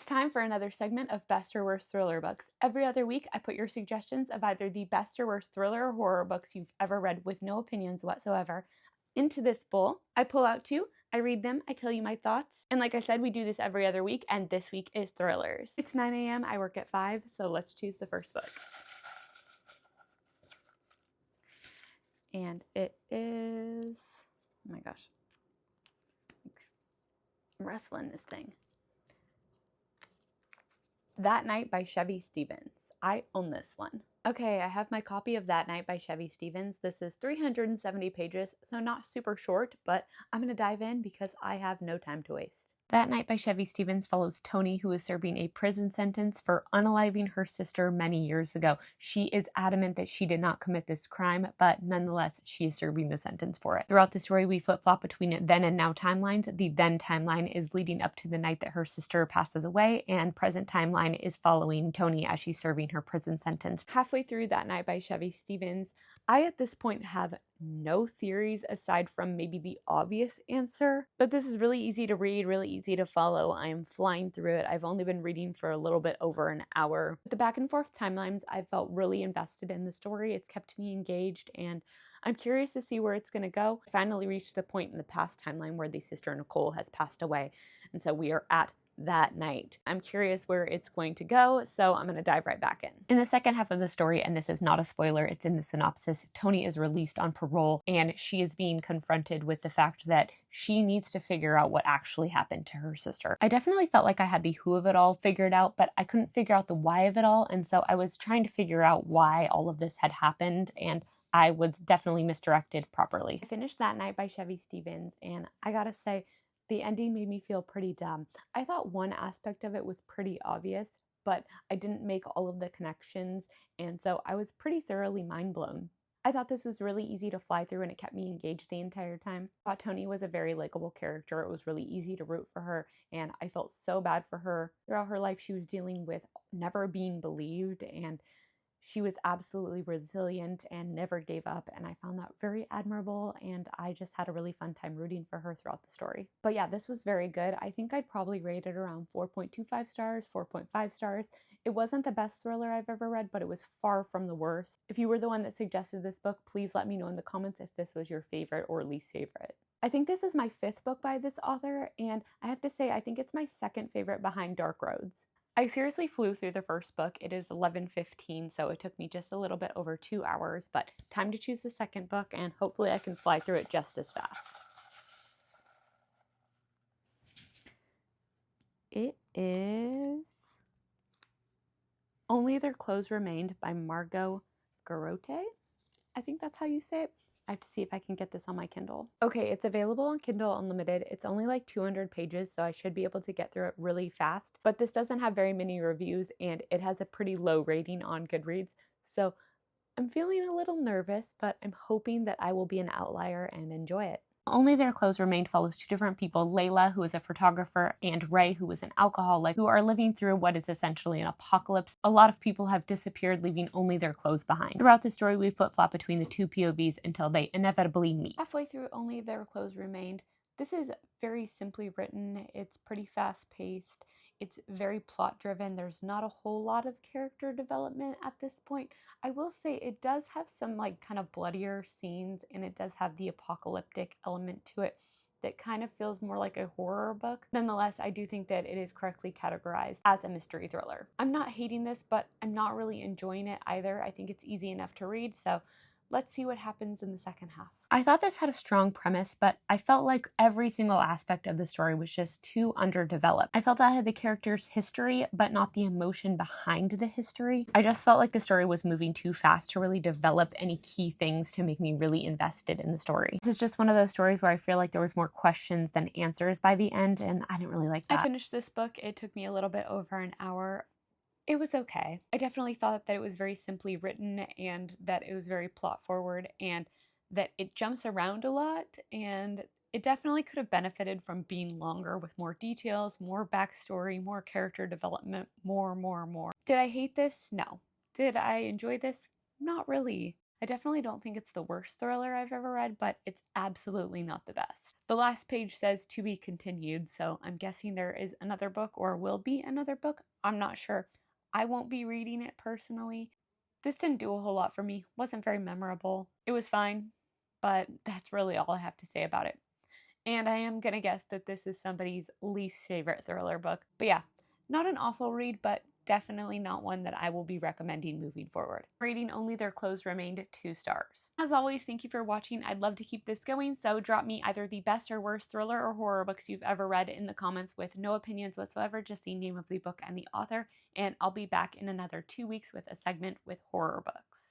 It's time for another segment of Best or Worst Thriller Books. Every other week, I put your suggestions of either the best or worst thriller or horror books you've ever read with no opinions whatsoever into this bowl. I pull out two, I read them, I tell you my thoughts. And like I said, we do this every other week, and this week is thrillers. It's 9 a.m., I work at 5, so let's choose the first book. And it is, oh my gosh, I'm wrestling this thing. That Night by Chevy Stevens. I own this one. Okay, I have my copy of That Night by Chevy Stevens. This is 370 pages, so not super short, but I'm going to dive in because I have no time to waste. That Night by Chevy Stevens follows Tony, who is serving a prison sentence for unaliving her sister many years ago. She is adamant that she did not commit this crime, but nonetheless, she is serving the sentence for it. Throughout the story, we flip-flop between then and now timelines. The then timeline is leading up to the night that her sister passes away, and present timeline is following Tony as she's serving her prison sentence. Halfway through That Night by Chevy Stevens, I at this point have no theories aside from maybe the obvious answer, but this is really easy to read, really easy to follow. I'm flying through it. I've only been reading for a little bit over an hour. With the back and forth timelines, I felt really invested in the story. It's kept me engaged, and I'm curious to see where it's going to go. I finally reached the point in the past timeline where the sister Nicole has passed away, and so we are at that night. I'm curious where it's going to go, so I'm going to dive right back in. In the second half of the story, and this is not a spoiler, it's in the synopsis, Tony is released on parole, and she is being confronted with the fact that she needs to figure out what actually happened to her sister. I definitely felt like I had the who of it all figured out, but I couldn't figure out the why of it all, and so I was trying to figure out why all of this had happened, and I was definitely misdirected properly. I finished That Night by Chevy Stevens, and I gotta say, the ending made me feel pretty dumb. I thought one aspect of it was pretty obvious, but I didn't make all of the connections, and so I was pretty thoroughly mind blown. I thought this was really easy to fly through, and it kept me engaged the entire time. I thought Tony was a very likable character. It was really easy to root for her, and I felt so bad for her. Throughout her life, she was dealing with never being believed, and she was absolutely resilient and never gave up, and I found that very admirable, and I just had a really fun time rooting for her throughout the story. But yeah, this was very good. I think I'd probably rate it around 4.25 stars, 4.5 stars. It wasn't the best thriller I've ever read, but it was far from the worst. If you were the one that suggested this book, please let me know in the comments if this was your favorite or least favorite. I think this is my 5th book by this author, and I have to say, I think it's my 2nd favorite behind Dark Roads. I seriously flew through the first book. It is 11:15, so it took me just a little bit over 2 hours, but time to choose the second book, and hopefully I can fly through it just as fast. It is Only Their Clothes Remained by Margaux Garrote. I think that's how you say it. I have to see if I can get this on my Kindle. Okay, it's available on Kindle Unlimited. It's only like 200 pages, so I should be able to get through it really fast. But this doesn't have very many reviews, and it has a pretty low rating on Goodreads. So I'm feeling a little nervous, but I'm hoping that I will be an outlier and enjoy it. Only Their Clothes Remained follows 2 different people, Layla, who is a photographer, and Ray, who is an alcoholic, who are living through what is essentially an apocalypse. A lot of people have disappeared, leaving only their clothes behind. Throughout the story, we flip-flop between the 2 POVs until they inevitably meet. Halfway through Only Their Clothes Remained, this is very simply written. It's pretty fast-paced. It's very plot-driven. There's not a whole lot of character development at this point. I will say it does have some like kind of bloodier scenes, and it does have the apocalyptic element to it that kind of feels more like a horror book. Nonetheless, I do think that it is correctly categorized as a mystery thriller. I'm not hating this, but I'm not really enjoying it either. I think it's easy enough to read, so let's see what happens in the second half. I thought this had a strong premise, but I felt like every single aspect of the story was just too underdeveloped. I felt I had the character's history, but not the emotion behind the history. I just felt like the story was moving too fast to really develop any key things to make me really invested in the story. This is just one of those stories where I feel like there was more questions than answers by the end, and I didn't really like that. I finished this book. It took me a little bit over an hour. It was okay. I definitely thought that it was very simply written, and that it was very plot forward, and that it jumps around a lot, and it definitely could have benefited from being longer with more details, more backstory, more character development, more. Did I hate this? No. Did I enjoy this? Not really. I definitely don't think it's the worst thriller I've ever read, but it's absolutely not the best. The last page says to be continued, so I'm guessing there is another book or will be another book. I'm not sure. I won't be reading it personally. This didn't do a whole lot for me. Wasn't very memorable. It was fine, but that's really all I have to say about it. And I am going to guess that this is somebody's least favorite thriller book. But yeah, not an awful read, but definitely not one that I will be recommending moving forward. Rating only Their Clothes Remained 2 stars. As always, thank you for watching. I'd love to keep this going, so drop me either the best or worst thriller or horror books you've ever read in the comments with no opinions whatsoever, just the name of the book and the author, and I'll be back in another 2 weeks with a segment with horror books.